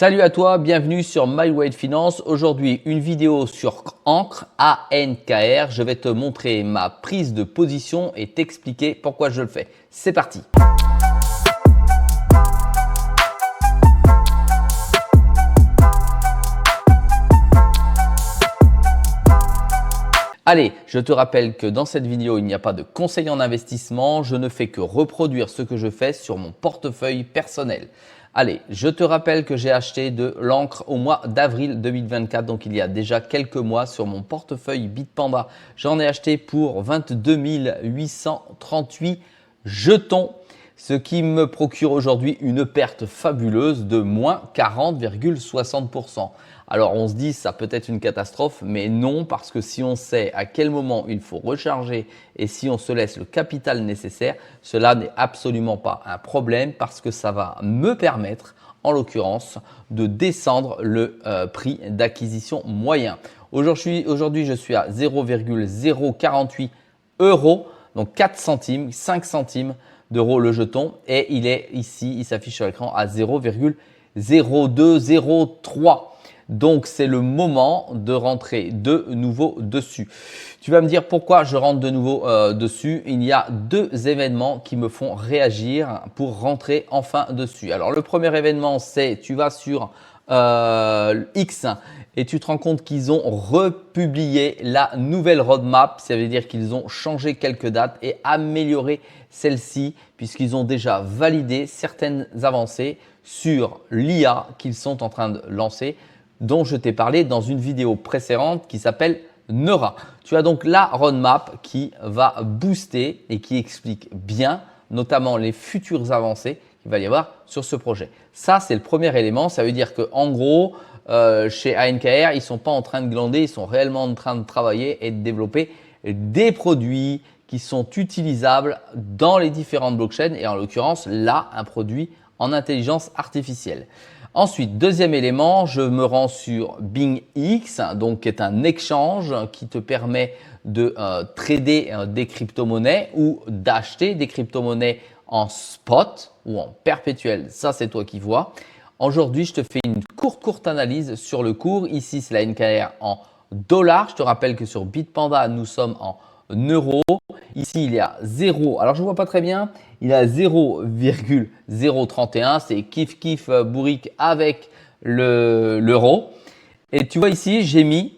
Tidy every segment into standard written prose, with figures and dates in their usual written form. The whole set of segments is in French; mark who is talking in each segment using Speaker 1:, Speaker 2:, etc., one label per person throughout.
Speaker 1: Salut à toi, bienvenue sur MyWay Finance. Aujourd'hui, une vidéo sur Ankr, ANKR. Je vais te montrer ma prise de position et t'expliquer pourquoi je le fais. C'est parti. Allez, je te rappelle que dans cette vidéo, il n'y a pas de conseil en investissement. Je ne fais que reproduire ce que je fais sur mon portefeuille personnel. Allez, je te rappelle que j'ai acheté de l'encre au mois d'avril 2024, donc il y a déjà quelques mois sur mon portefeuille Bitpanda. J'en ai acheté pour 22 838 jetons, ce qui me procure aujourd'hui une perte fabuleuse de moins 40,60%. Alors on se dit ça peut être une catastrophe, mais non, parce que si on sait à quel moment il faut recharger et si on se laisse le capital nécessaire, cela n'est absolument pas un problème parce que ça va me permettre, en l'occurrence, de descendre le prix d'acquisition moyen. Aujourd'hui, je suis à 0,048 euros, donc 4 centimes, 5 centimes d'euros le jeton, et il est ici, il s'affiche sur l'écran à 0,0203. Donc, c'est le moment de rentrer de nouveau dessus. Tu vas me dire pourquoi je rentre de nouveau dessus. Il y a deux événements qui me font réagir pour rentrer enfin dessus. Alors, le premier événement, c'est tu vas sur X et tu te rends compte qu'ils ont republié la nouvelle roadmap. Ça veut dire qu'ils ont changé quelques dates et amélioré celle-ci puisqu'ils ont déjà validé certaines avancées sur l'IA qu'ils sont en train de lancer, dont je t'ai parlé dans une vidéo précédente qui s'appelle Neura. Tu as donc la roadmap qui va booster et qui explique bien, notamment les futures avancées qu'il va y avoir sur ce projet. Ça, c'est le premier élément. Ça veut dire qu'en gros, chez ANKR, ils ne sont pas en train de glander, ils sont réellement en train de travailler et de développer des produits qui sont utilisables dans les différentes blockchains et en l'occurrence, là, un produit en intelligence artificielle. Ensuite, deuxième élément, je me rends sur BingX, donc qui est un exchange qui te permet de trader des crypto-monnaies ou d'acheter des crypto-monnaies en spot ou en perpétuel. Ça, c'est toi qui vois. Aujourd'hui, je te fais une courte analyse sur le cours. Ici, c'est la NKR en dollars. Je te rappelle que sur Bitpanda, nous sommes en euros. Ici, il y a 0. Alors, je ne vois pas très bien. Il a 0,031. C'est kiff bourrique avec l'euro. Et tu vois ici, j'ai mis.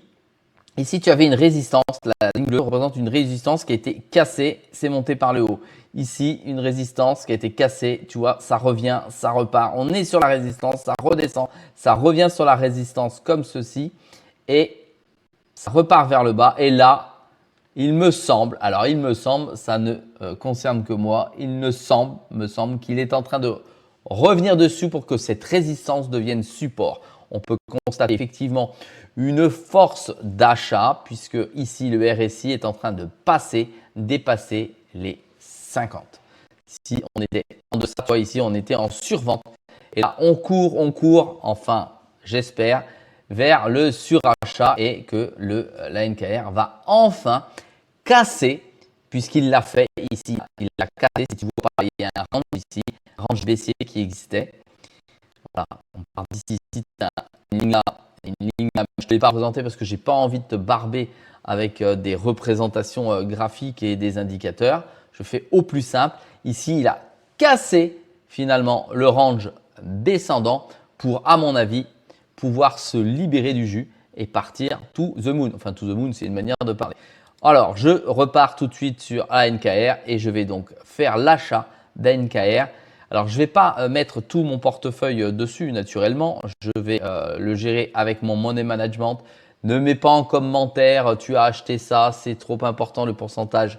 Speaker 1: Ici, tu avais une résistance. La ligne bleue représente une résistance qui a été cassée. C'est monté par le haut. Ici, une résistance qui a été cassée. Tu vois, ça revient, ça repart. On est sur la résistance, ça redescend. Ça revient sur la résistance comme ceci. Et ça repart vers le bas. Et là, il me semble, ça ne concerne que moi, me semble qu'il est en train de revenir dessus pour que cette résistance devienne support. On peut constater effectivement une force d'achat puisque ici le RSI est en train de dépasser les 50. Si on était en deçà, toi ici on était en survente et là on court, enfin j'espère, vers le surachat et que la NKR va enfin casser, puisqu'il l'a fait ici. Il l'a cassé. Si tu vois, il y a un range ici, range baissier qui existait. Voilà, on part d'ici. Une ligne là. Je ne te l'ai pas représenté parce que je n'ai pas envie de te barber avec des représentations graphiques et des indicateurs. Je fais au plus simple. Ici, il a cassé finalement le range descendant pour, à mon avis, pouvoir se libérer du jus et partir to the moon. Enfin, to the moon, c'est une manière de parler. Alors, je repars tout de suite sur ANKR et je vais donc faire l'achat d'ANKR. Alors, je ne vais pas mettre tout mon portefeuille dessus naturellement. Je vais le gérer avec mon money management. Ne mets pas en commentaire, tu as acheté ça, c'est trop important le pourcentage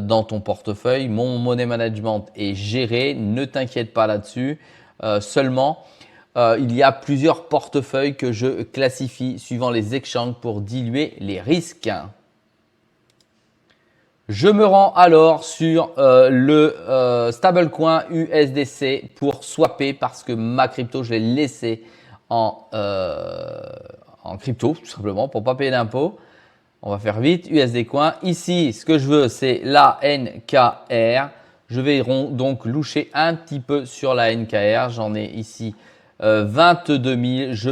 Speaker 1: dans ton portefeuille. Mon money management est géré, ne t'inquiète pas là-dessus. Seulement, il y a plusieurs portefeuilles que je classifie suivant les exchanges pour diluer les risques. Je me rends alors sur le stablecoin USDC pour swapper parce que ma crypto, je l'ai laissé en crypto tout simplement pour ne pas payer d'impôts. On va faire vite. USD coin. Ici, ce que je veux, c'est la NKR. Je vais donc loucher un petit peu sur la NKR. J'en ai ici 22 000, je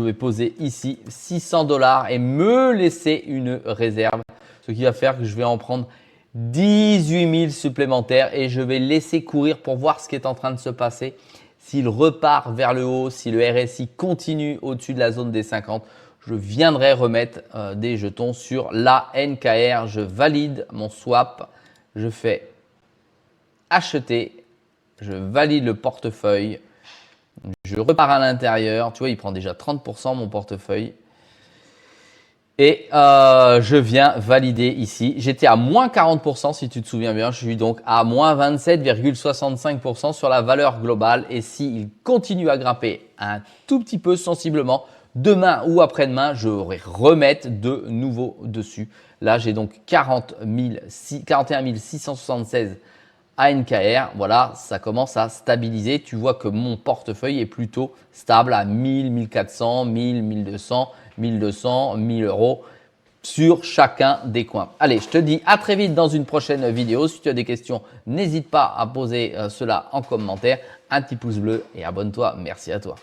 Speaker 1: vais poser ici 600 $ et me laisser une réserve. Ce qui va faire que je vais en prendre 18 000 supplémentaires et je vais laisser courir pour voir ce qui est en train de se passer. S'il repart vers le haut, si le RSI continue au-dessus de la zone des 50, je viendrai remettre des jetons sur la NKR. Je valide mon swap, je fais acheter, je valide le portefeuille, je repars à l'intérieur. Tu vois, il prend déjà 30% mon portefeuille. Et je viens valider ici. J'étais à moins 40% si tu te souviens bien. Je suis donc à moins 27,65% sur la valeur globale. Et s'il continue à grimper un tout petit peu sensiblement, demain ou après-demain, je vais remettre de nouveau dessus. Là, j'ai donc 41 676 ANKR. Voilà, ça commence à stabiliser. Tu vois que mon portefeuille est plutôt stable à 1000, 1400, 1000, 1200, 1200, 1000 € sur chacun des coins. Allez, je te dis à très vite dans une prochaine vidéo. Si tu as des questions, n'hésite pas à poser cela en commentaire. Un petit pouce bleu et abonne-toi. Merci à toi.